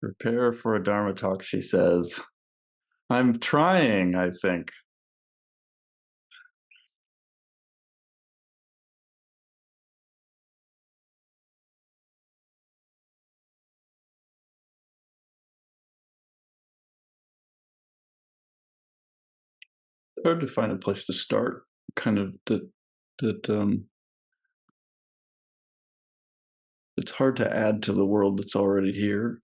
Prepare for a Dharma talk, she says. I'm trying, I think. It's hard to find a place to start, kind of that it's hard to add to the world that's already here.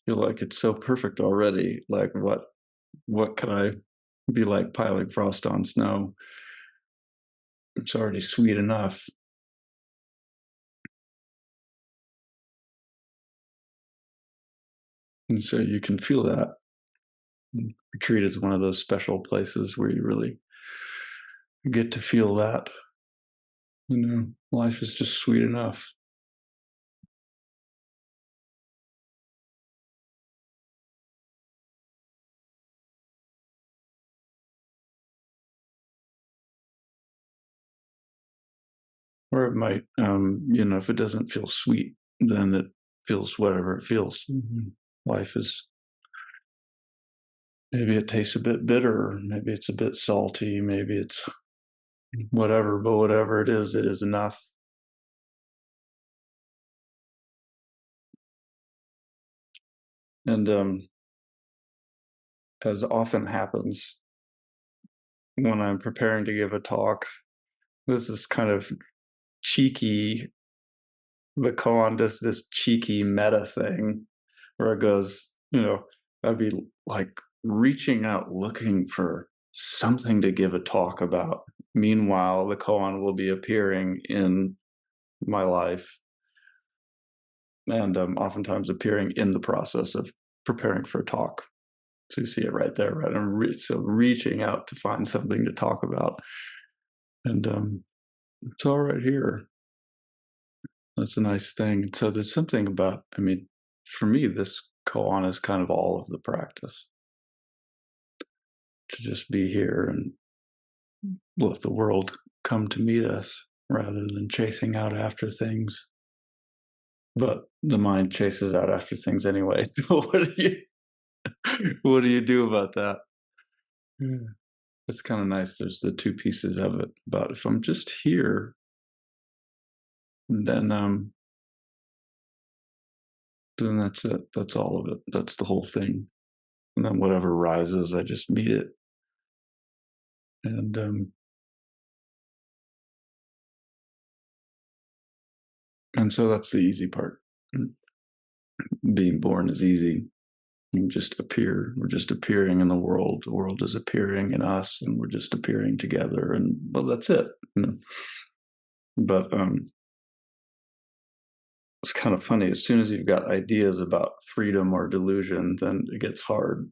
Feel like it's so perfect already. Like what could I be like piling frost on snow? It's already sweet enough. And so you can feel that. Retreat is one of those special places where you really get to feel that. Life is just sweet enough. Or it might, if it doesn't feel sweet, then it feels whatever it feels. Mm-hmm. Life is, maybe it tastes a bit bitter, maybe it's a bit salty, maybe it's whatever, but whatever it is enough. And as often happens when I'm preparing to give a talk, this is kind of cheeky. The koan does this cheeky meta thing where it goes, I'd be like reaching out looking for something to give a talk about. Meanwhile, the koan will be appearing in my life and oftentimes appearing in the process of preparing for a talk. So you see it right there, right? So reaching out to find something to talk about. And it's all right here. That's a nice thing. So there's something about, for me, this koan is kind of all of the practice. To just be here and let the world come to meet us rather than chasing out after things. But the mind chases out after things anyway. So what do you do about that? Yeah. It's kind of nice. There's the two pieces of it. But if I'm just here, then that's it. That's all of it. That's the whole thing. And then whatever rises, I just meet it. And so that's the easy part. Being born is easy. You just appear. We're just appearing in the world. The world is appearing in us, and we're just appearing together. And well, that's it. But it's kind of funny. As soon as you've got ideas about freedom or delusion, then it gets hard.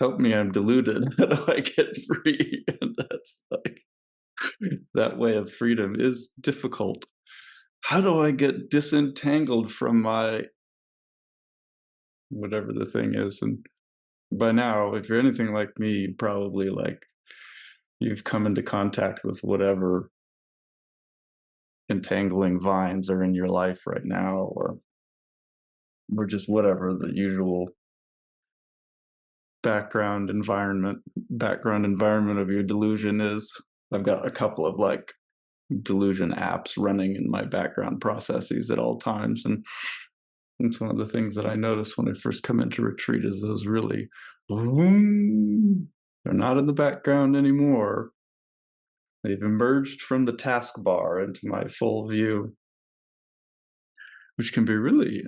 Help me, I'm deluded. How do I get free? And that's like, that way of freedom is difficult. How do I get disentangled from my whatever the thing is? And by now, if you're anything like me, probably like you've come into contact with whatever entangling vines are in your life right now, or just whatever the usual background environment of your delusion is. I've got a couple of like delusion apps running in my background processes at all times, and it's one of the things that I notice when I first come into retreat is those really, they're not in the background anymore. They've emerged from the taskbar into my full view, which can be really,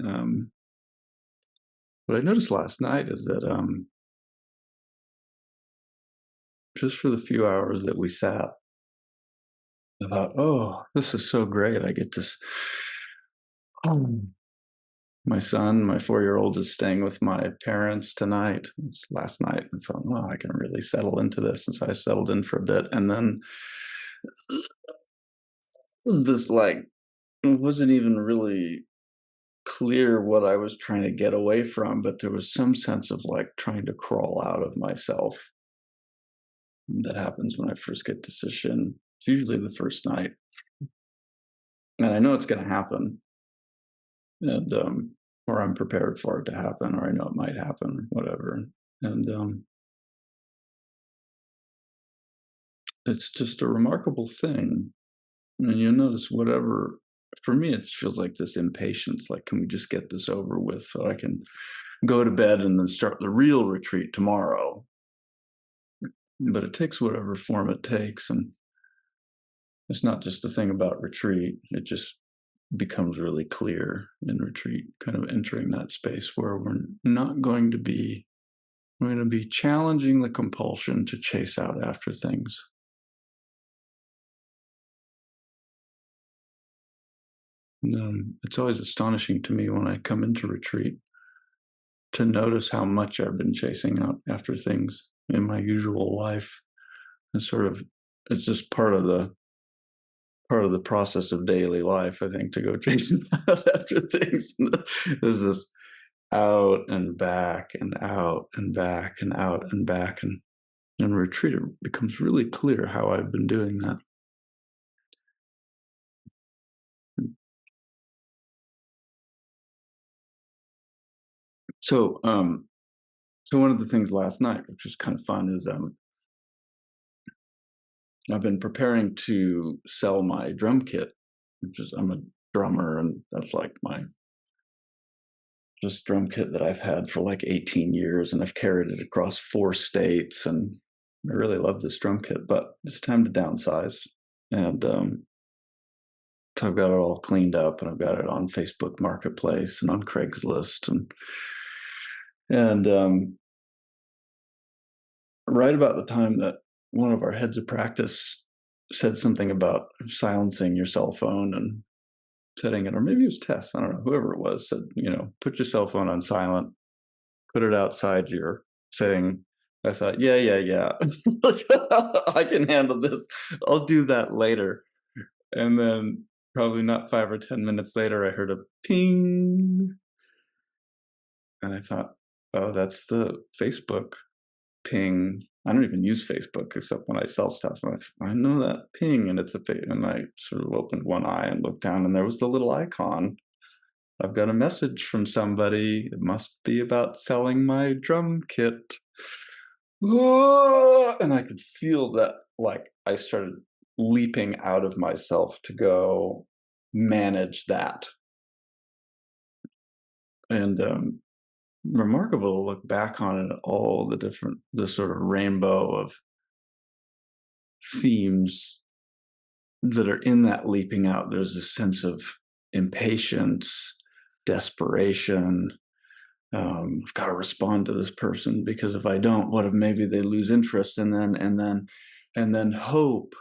what I noticed last night is that just for the few hours that we sat, I thought, oh, this is so great. I get to, my son, my 4-year-old, is staying with my parents tonight. It was last night. I thought, oh, I can really settle into this. And so I settled in for a bit. And then this, like, it wasn't even really clear what I was trying to get away from, but there was some sense of like trying to crawl out of myself. That happens when I first get to Sesshin. It's usually the first night. and I know it's going to happen, and or I'm prepared for it to happen, or I know it might happen, whatever. And it's just a remarkable thing. And you notice whatever, for me, it feels like this impatience, like, can we just get this over with so I can go to bed and then start the real retreat tomorrow? But it takes whatever form it takes. And it's not just a thing about retreat, it just becomes really clear in retreat, kind of entering that space where not going to be, we're going to be challenging the compulsion to chase out after things. And, it's always astonishing to me when I come into retreat to notice how much I've been chasing out after things in my usual life. It's sort of, it's just part of the process of daily life, I think, to go chasing out after things. There's this out and back and out and back and out and back, and in retreat it becomes really clear how I've been doing that. So so one of the things last night, which was kind of fun, is I've been preparing to sell my drum kit, which is, I'm a drummer, and that's like my just drum kit that I've had for like 18 years, and I've carried it across 4 states, and I really love this drum kit, but it's time to downsize. And so I've got it all cleaned up, and I've got it on Facebook Marketplace and on Craigslist, and right about the time that one of our heads of practice said something about silencing your cell phone and setting it, or maybe it was Tess, I don't know, whoever it was, said, put your cell phone on silent, put it outside your thing. I thought, yeah. I can handle this. I'll do that later. And then probably not 5 or 10 minutes later, I heard a ping. And I thought, oh, that's the Facebook ping. I don't even use Facebook except when I sell stuff. I know that ping, and and I sort of opened one eye and looked down, and there was the little icon. I've got a message from somebody. It must be about selling my drum kit. And I could feel that, like, I started leaping out of myself to go manage that. And remarkable to look back on it, all the sort of rainbow of themes that are in that leaping out. There's a sense of impatience, desperation. I've got to respond to this person, because if I don't, what if maybe they lose interest, and then hope,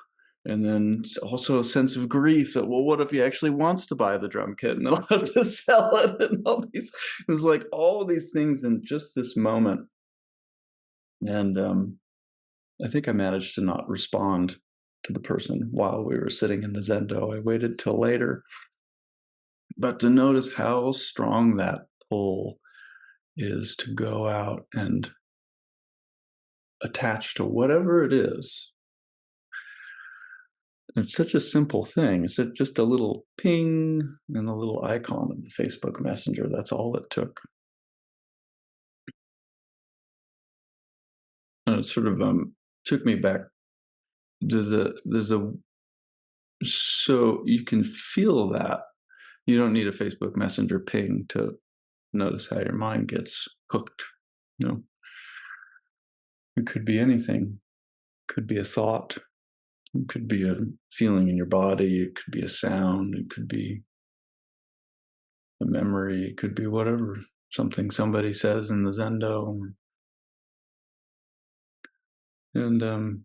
and then also a sense of grief that, well, what if he actually wants to buy the drum kit, and then I'll have to sell it, and all these, it was like all these things in just this moment. And I think I managed to not respond to the person while we were sitting in the Zendo. I waited till later, but to notice how strong that pull is to go out and attach to whatever it is. It's such a simple thing. It's just a little ping and a little icon of the Facebook Messenger. That's all it took. And it sort of took me back. So you can feel that. You don't need a Facebook Messenger ping to notice how your mind gets hooked. It could be anything. It could be a thought. It could be a feeling in your body. It could be a sound. It could be a memory. It could be whatever. Something somebody says in the Zendo. And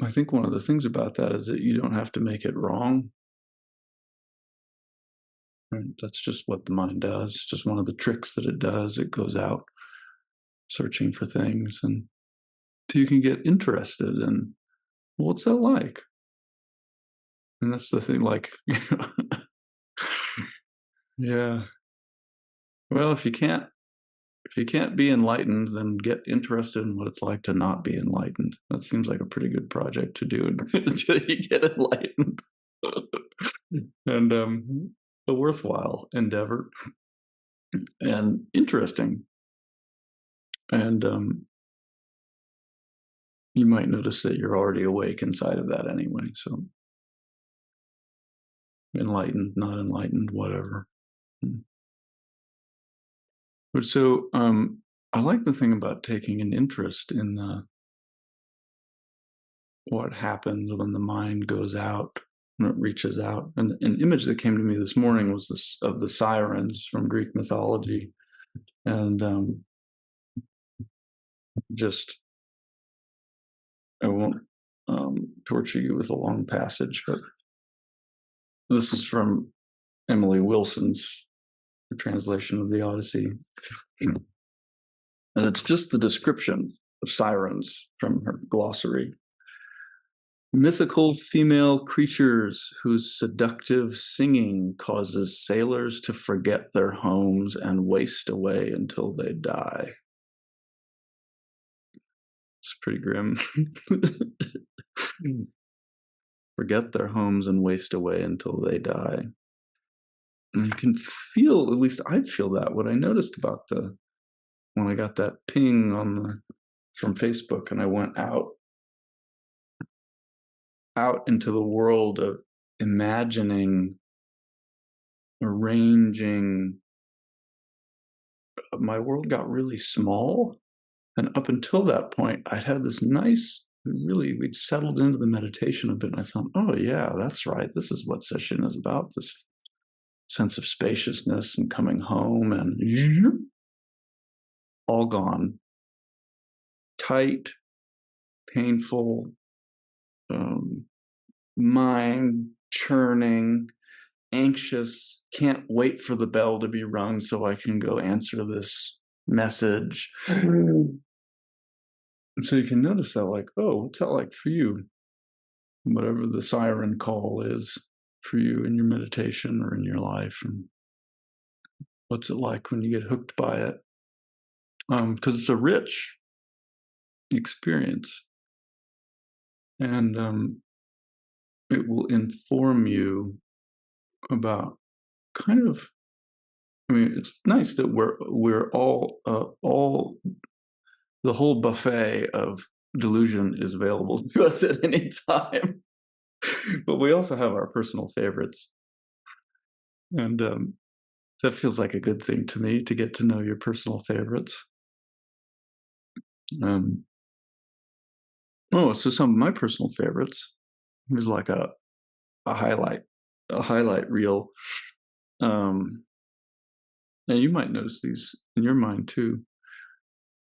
I think one of the things about that is that you don't have to make it wrong. Right? That's just what the mind does. It's just one of the tricks that it does. It goes out searching for things, and so you can get interested in, what's that like? And that's the thing, like, yeah. Well, if you can't be enlightened, then get interested in what it's like to not be enlightened. That seems like a pretty good project to do until you get enlightened. and a worthwhile endeavor and interesting. And you might notice that you're already awake inside of that anyway. So enlightened, not enlightened, whatever. But so I like the thing about taking an interest in what happens when the mind goes out, when it reaches out. And an image that came to me this morning was this of the sirens from Greek mythology, and just I won't torture you with a long passage, but this is from Emily Wilson's translation of the Odyssey, and it's just the description of sirens from her glossary. Mythical female creatures whose seductive singing causes sailors to forget their homes and waste away until they die. It's pretty grim. Forget their homes and waste away until they die. And you can feel, at least I feel that, what I noticed about when I got that ping from Facebook and I went out into the world of imagining, arranging. My world got really small. And up until that point, I'd had this nice, we'd settled into the meditation a bit. And I thought, oh, yeah, that's right. This is what Sesshin is about, this sense of spaciousness and coming home, and all gone. Tight, painful, mind churning, anxious, can't wait for the bell to be rung so I can go answer this message. And so you can notice that, like, oh, what's that like for you? Whatever the siren call is for you in your meditation or in your life, and what's it like when you get hooked by it? Because it's a rich experience, and it will inform you about kind of. I mean, it's nice that we're all the whole buffet of delusion is available to us at any time, but we also have our personal favorites, and that feels like a good thing to me, to get to know your personal favorites. So some of my personal favorites, here's like a highlight reel. And you might notice these in your mind too.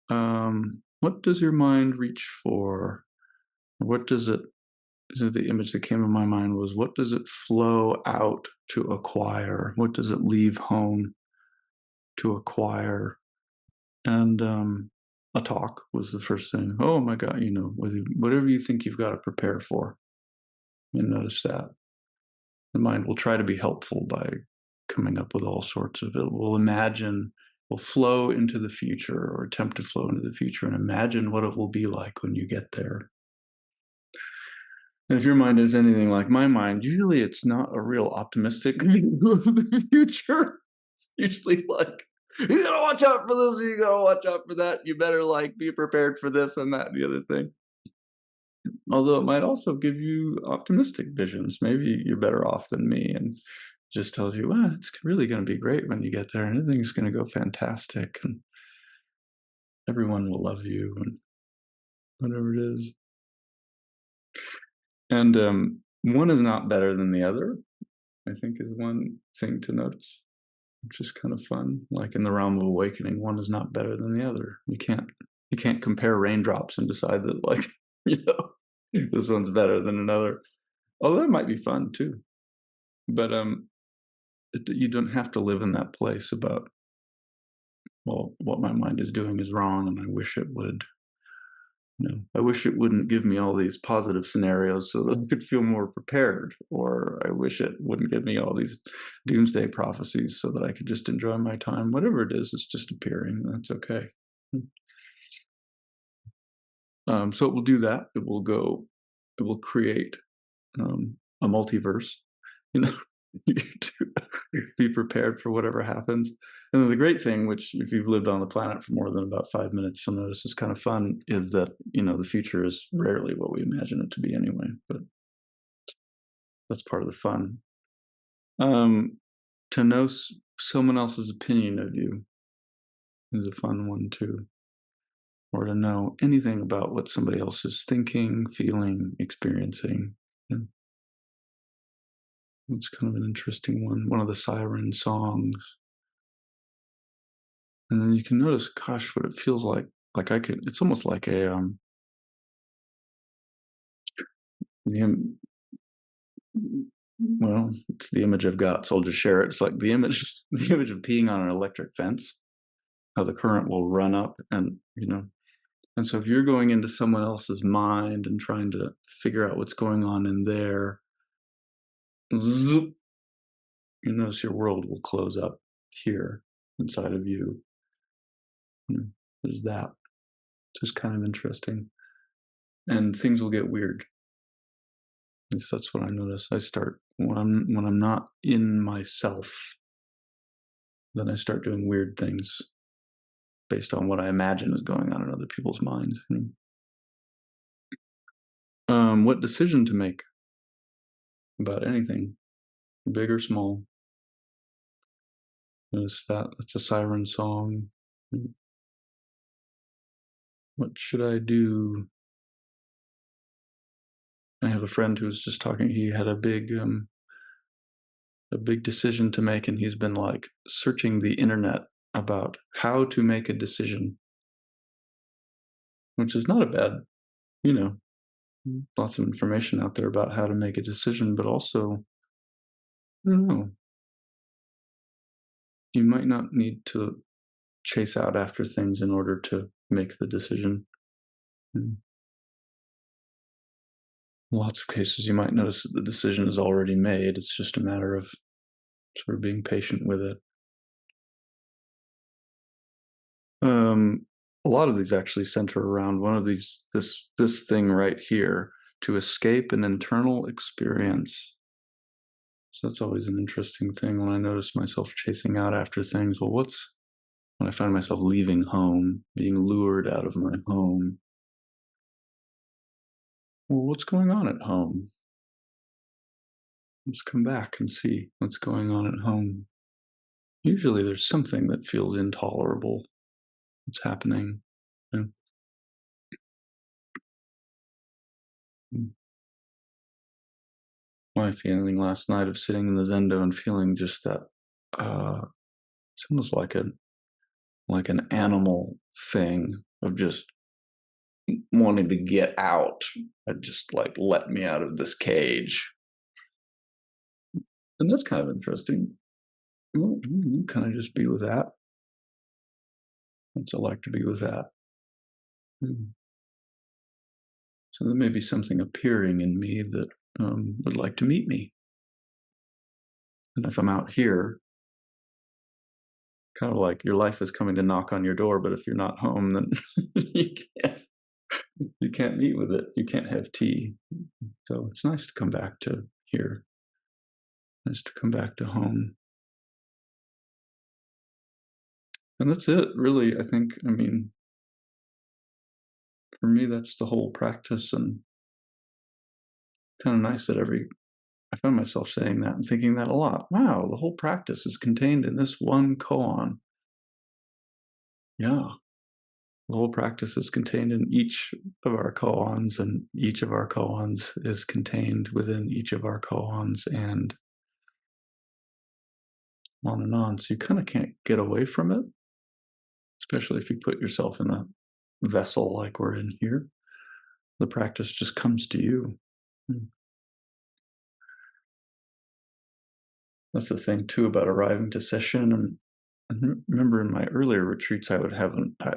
What does your mind reach for? What does it? So the image that came in my mind was, what does it flow out to acquire? What does it leave home to acquire? And a talk was the first thing. Oh my God, whatever you think you've got to prepare for. And notice that the mind will try to be helpful by coming up with all sorts of it. Will flow into the future, or attempt to flow into the future, and imagine what it will be like when you get there. And if your mind is anything like my mind, usually it's not a real optimistic view of the future. It's usually like, you gotta watch out for this, you gotta watch out for that, you better be prepared for this and that and the other thing. Although it might also give you optimistic visions. Maybe you're better off than me, and just tells you, well, it's really going to be great when you get there, and everything's going to go fantastic, and everyone will love you, and whatever it is. And one is not better than the other, I think, is one thing to notice, which is kind of fun. Like in the realm of awakening, one is not better than the other. You can't compare raindrops and decide that, this one's better than another. Although that might be fun too. But you don't have to live in that place about, well, what my mind is doing is wrong, and I wish it would. I wish it wouldn't give me all these positive scenarios so that I could feel more prepared, or I wish it wouldn't give me all these doomsday prophecies so that I could just enjoy my time. Whatever it is, it's just appearing. That's okay. So it will do that. It will create a multiverse you know, you be prepared for whatever happens. And then the great thing, which if you've lived on the planet for more than about 5 minutes, you'll notice is kind of fun, is that, the future is rarely what we imagine it to be anyway, but that's part of the fun. Um, to know someone else's opinion of you is a fun one too, or to know anything about what somebody else is thinking, feeling, experiencing. Yeah, it's kind of an interesting one. One of the siren songs. And then you can notice, gosh, what it feels like. Like I could, it's almost like the, well, it's the image I've got, so I'll just share it. It's like the image, the image of peeing on an electric fence, how the current will run up and so if you're going into someone else's mind and trying to figure out what's going on in there, zoop, you notice your world will close up here inside of you. There's that. It's just kind of interesting. And things will get weird. And so that's what I notice. I start when I'm not in myself, then I start doing weird things based on what I imagine is going on in other people's minds. What decision to make about anything, big or small? Notice that it's a siren song. What should I do? I have a friend who was just talking. He had a big decision to make, and he's been like searching the internet about how to make a decision, which is not a bad, you know, lots of information out there about how to make a decision, but also, I don't know, you might not need to chase out after things in order to make the decision. In lots of cases, you might notice that the decision is already made. It's just a matter of sort of being patient with it. Um, a lot of these actually center around one of these this thing right here, to escape an internal experience. So that's always an interesting thing when I notice myself chasing out after things. Well, what's when I find myself leaving home, being lured out of my home? Well, what's going on at home? Let's come back and see what's going on at home. Usually there's something that feels intolerable. What's happening? You know, my feeling last night of sitting in the Zendo and feeling just that it's almost like an animal thing of just wanting to get out and just like let me out of this cage. And that's kind of interesting. Well, kind of just be with that. What's it like to be with that? Hmm. So there may be something appearing in me that would like to meet me. And if I'm out here, kind of like your life is coming to knock on your door, but if you're not home, then you can't you can't meet with it. You can't have tea. So it's nice to come back to here. Nice to come back to home. And that's it, really. I think, I mean, for me, that's the whole practice. And kind of nice that I found myself saying that and thinking that a lot. Wow, the whole practice is contained in this one koan. Yeah, the whole practice is contained in each of our koans, and each of our koans is contained within each of our koans, and on and on. So you kind of can't get away from it, especially if you put yourself in a vessel like we're in here. The practice just comes to you. Hmm. That's the thing too about arriving to Sesshin. And I remember in my earlier retreats, I would have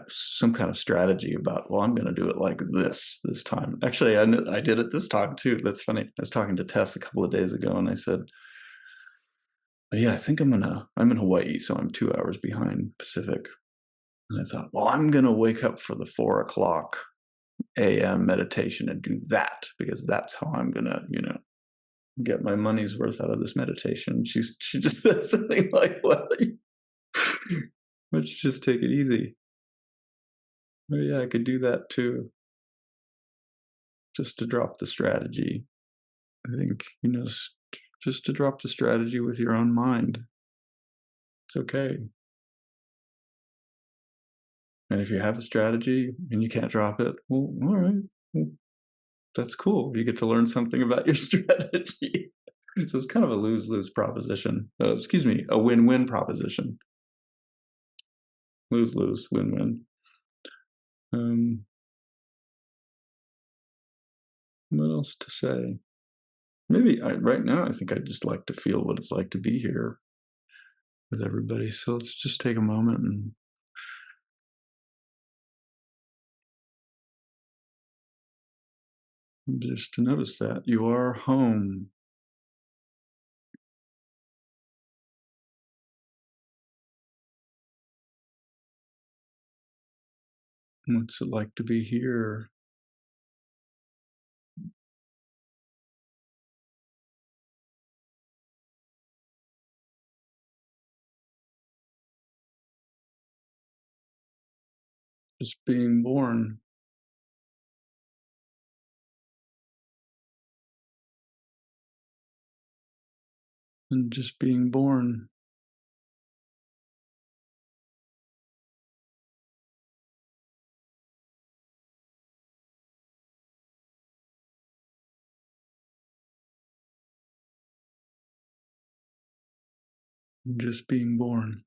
some kind of strategy about, well, I'm going to do it like this time. Actually, I did it this time too. That's funny. I was talking to Tess a couple of days ago, and I said, yeah, I think I'm in Hawaii, so I'm 2 hours behind Pacific. And I thought, well, I'm going to wake up for the 4 o'clock a.m. meditation and do that because that's how I'm going to, get my money's worth out of this meditation. She just said something like, "Well, let's just take it easy." Oh yeah, I could do that too. Just to drop the strategy. I think, just to drop the strategy with your own mind. It's okay. And if you have a strategy and you can't drop it, well, all right. Well, that's cool. You get to learn something about your strategy. So it's kind of a lose-lose proposition. Excuse me, a win-win proposition. Lose-lose, win-win. Um, what else to say? Maybe right now, I think I'd just like to feel what it's like to be here with everybody. So let's just take a moment and just to notice that you are home. What's it like to be here? Just being born and just being born. And just being born.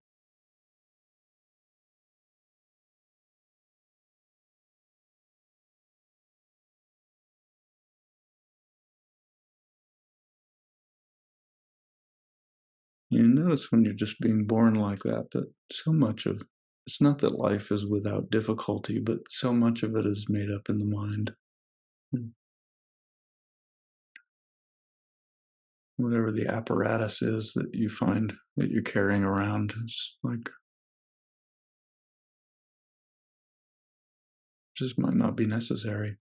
You notice when you're just being born like that, that so much of it's not that life is without difficulty, but so much of it is made up in the mind. And whatever the apparatus is that you find that you're carrying around, it's like just might not be necessary.